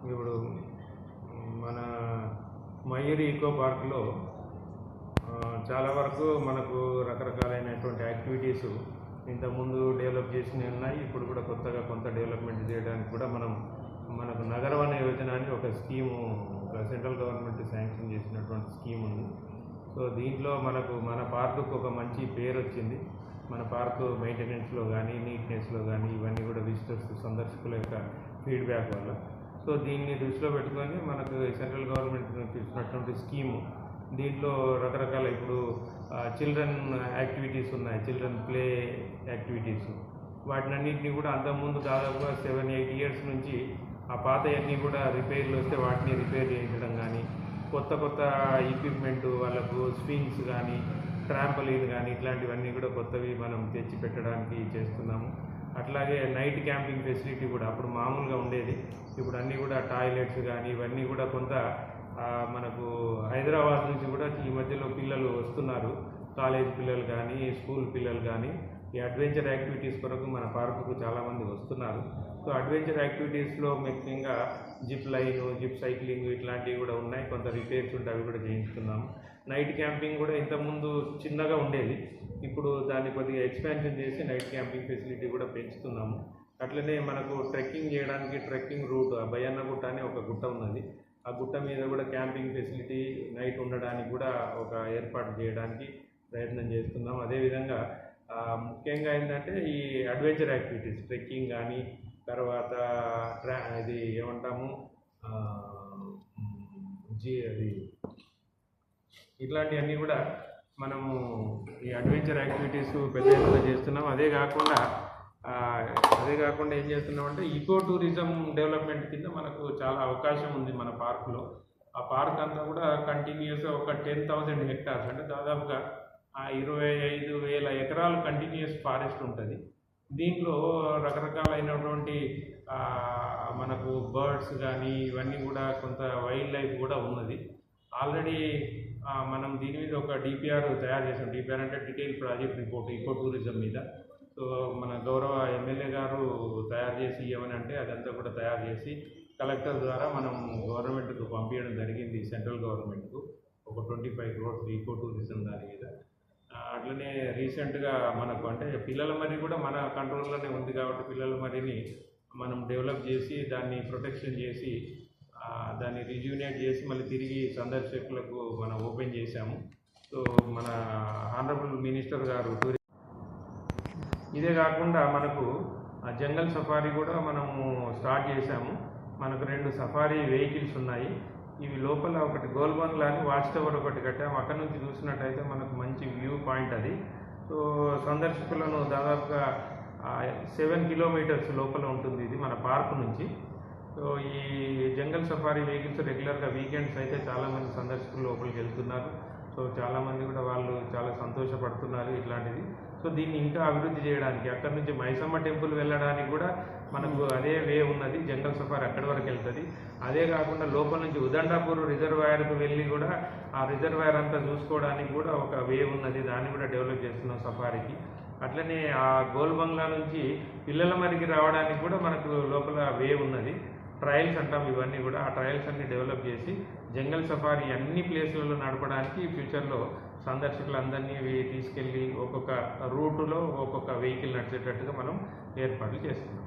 ఇప్పుడు మన మయూరి ఈకో పార్క్లో చాలా వరకు మనకు రకరకాలైనటువంటి యాక్టివిటీస్ ఇంతకుముందు డెవలప్ చేసినవి ఉన్నాయి. ఇప్పుడు కూడా కొత్తగా కొంత డెవలప్మెంట్ చేయడానికి కూడా మనకు నగరవన యోజన అని ఒక స్కీము సెంట్రల్ గవర్నమెంట్ శాంక్షన్ చేసినటువంటి స్కీమ్ ఉంది. సో దీంట్లో మన పార్కుకు ఒక మంచి పేరు వచ్చింది. మన పార్కు మెయింటెనెన్స్లో కానీ నీట్నెస్లో కానీ ఇవన్నీ కూడా విజిటర్స్ సందర్శకుల యొక్క ఫీడ్బ్యాక్ వల్ల. సో దీన్ని దృష్టిలో పెట్టుకొని మనకు సెంట్రల్ గవర్నమెంట్ నుంచి ఇచ్చినటువంటి స్కీము దీంట్లో రకరకాల ఇప్పుడు చిల్డ్రన్ యాక్టివిటీస్ ఉన్నాయి, చిల్డ్రన్ ప్లే యాక్టివిటీస్. వాటినన్నింటినీ కూడా అంతకుముందు దాదాపుగా 7-8 ఇయర్స్ నుంచి ఆ పాతవన్నీ కూడా రిపేర్లు వస్తే వాటిని రిపేర్ చేయించడం కానీ, కొత్త ఎక్విప్మెంట్ వాళ్ళకు స్వింగ్స్ కానీ, ట్రాంపలీన్ కానీ ఇట్లాంటివన్నీ కూడా కొత్తవి మనం తెచ్చి పెట్టడానికి చేస్తున్నాము. అట్లాగే నైట్ క్యాంపింగ్ ఫెసిలిటీ కూడా అప్పుడు మామూలుగా ఉండేది, ఇప్పుడు అన్నీ కూడా టాయిలెట్స్ కానీ ఇవన్నీ కూడా కొంత మనకు హైదరాబాద్ నుంచి కూడా ఈ మధ్యలో పిల్లలు వస్తున్నారు, కాలేజ్ పిల్లలు కానీ స్కూల్ పిల్లలు కానీ ఈ అడ్వెంచర్ యాక్టివిటీస్ కొరకు మన పార్కుకు చాలామంది వస్తున్నారు. సో అడ్వెంచర్ యాక్టివిటీస్లో ముఖ్యంగా జిప్ లైన్, జిప్ సైక్లింగ్ ఇట్లాంటివి కూడా ఉన్నాయి. కొంత రిపేర్స్ ఉంటే అవి కూడా చేయించుకున్నాము. నైట్ క్యాంపింగ్ కూడా ఇంతకుముందు చిన్నగా ఉండేది, ఇప్పుడు దాన్ని కొద్దిగా ఎక్స్పాన్షన్ చేసి నైట్ క్యాంపింగ్ ఫెసిలిటీ కూడా పెంచుతున్నాము. అట్లనే మనకు ట్రెక్కింగ్ చేయడానికి ట్రెక్కింగ్ రూట్ భయన్నగుట్ట అని ఒక గుట్ట ఉన్నది. ఆ గుట్ట మీద కూడా క్యాంపింగ్ ఫెసిలిటీ నైట్ ఉండడానికి కూడా ఒక ఏర్పాటు చేయడానికి ప్రయత్నం చేస్తున్నాం. అదేవిధంగా ముఖ్యంగా ఏంటంటే ఈ అడ్వెంచర్ యాక్టివిటీస్ ట్రెక్కింగ్ కానీ, తర్వాత ఇది ఏమంటాము అది ఇట్లాంటివన్నీ కూడా మనము ఈ అడ్వెంచర్ యాక్టివిటీస్ పెద్ద ఎత్తున చేస్తున్నాం. అదే కాకుండా ఏం చేస్తున్నామంటే ఈకో టూరిజం డెవలప్మెంట్ కింద మనకు చాలా అవకాశం ఉంది మన పార్కులో. ఆ పార్క్ అంతా కూడా కంటిన్యూస్గా ఒక 10,000 హెక్టార్స్ అంటే దాదాపుగా 25,000 ఎకరాలు కంటిన్యూస్ ఫారెస్ట్ ఉంటుంది. దీంట్లో రకరకాలైనటువంటి మనకు బర్డ్స్ కానీ ఇవన్నీ కూడా కొంత వైల్డ్ లైఫ్ కూడా ఉన్నది. ఆల్రెడీ మనం దీని మీద ఒక డిపిఆర్ తయారు చేసాం. డిపిఆర్ అంటే detail project report eco tourism మీద. సో మన గౌరవ ఎమ్మెల్యే గారు తయారు చేసి ఇవ్వమని అంటే అదంతా కూడా తయారు చేసి కలెక్టర్ ద్వారా మనం గవర్నమెంట్కు పంపించడం జరిగింది. సెంట్రల్ గవర్నమెంట్కు ఒక 25 crores ఈకో టూరిజం దాని మీద. అట్లనే రీసెంట్గా మనకు అంటే పిల్లల మరి కూడా మన కంట్రోల్లోనే ఉంది కాబట్టి పిల్లల మరిని మనం డెవలప్ చేసి దాన్ని ప్రొటెక్షన్ చేసి దాన్ని రిజ్యూనేట్ చేసి మళ్ళీ తిరిగి సందర్శకులకు మనం ఓపెన్ చేశాము. సో మన ఆనరబుల్ మినిస్టర్ గారు ఇదే కాకుండా మనకు జంగల్ సఫారీ కూడా మనము స్టార్ట్ చేశాము. మనకు 2 సఫారీ వెహికల్స్ ఉన్నాయి. ఇవి లోపల ఒకటి గోల్బంగ్లా అని వాచ్ టవర్ ఒకటి కట్టాము. అక్కడ నుంచి చూసినట్టయితే మనకు మంచి వ్యూ పాయింట్ అది. సో సందర్శకులను దాదాపుగా 7 kilometers లోపల ఉంటుంది ఇది మన పార్కు నుంచి. సో ఈ జంగల్ సఫారీ వెహికల్స్ రెగ్యులర్గా వీకెండ్స్ అయితే చాలామంది సందర్శకులు లోపలికి వెళ్తున్నారు. సో చాలామంది కూడా వాళ్ళు చాలా సంతోషపడుతున్నారు ఇట్లాంటిది. సో దీన్ని ఇంకా అభివృద్ధి చేయడానికి అక్కడ నుంచి మైసమ్మ టెంపుల్ వెళ్ళడానికి కూడా మనకు అదే వే ఉన్నది. జంగల్ సఫారీ అక్కడి వరకు వెళ్తుంది. అదే కాకుండా లోపల నుంచి ఉదండాపూర్ రిజర్వాయర్కు వెళ్ళి కూడా ఆ రిజర్వాయర్ అంతా చూసుకోవడానికి కూడా ఒక వే ఉన్నది. దాన్ని కూడా డెవలప్ చేస్తున్నాం సఫారీకి. అట్లనే ఆ గోల్బంగ్లా నుంచి పిల్లల మరికి రావడానికి కూడా మనకు లోపల వే ఉన్నది. ట్రయల్స్ అంటాం ఇవన్నీ కూడా. ఆ ట్రయల్స్ అన్ని డెవలప్ చేసి జంగల్ సఫారీ అన్ని ప్లేస్లలో నడపడానికి ఫ్యూచర్లో సందర్శకులందరినీ తీసుకెళ్ళి ఒక్కొక్క రూటులో ఒక్కొక్క వెహికల్ నడిచేటట్టుగా మనం ఏర్పాట్లు చేస్తున్నాం.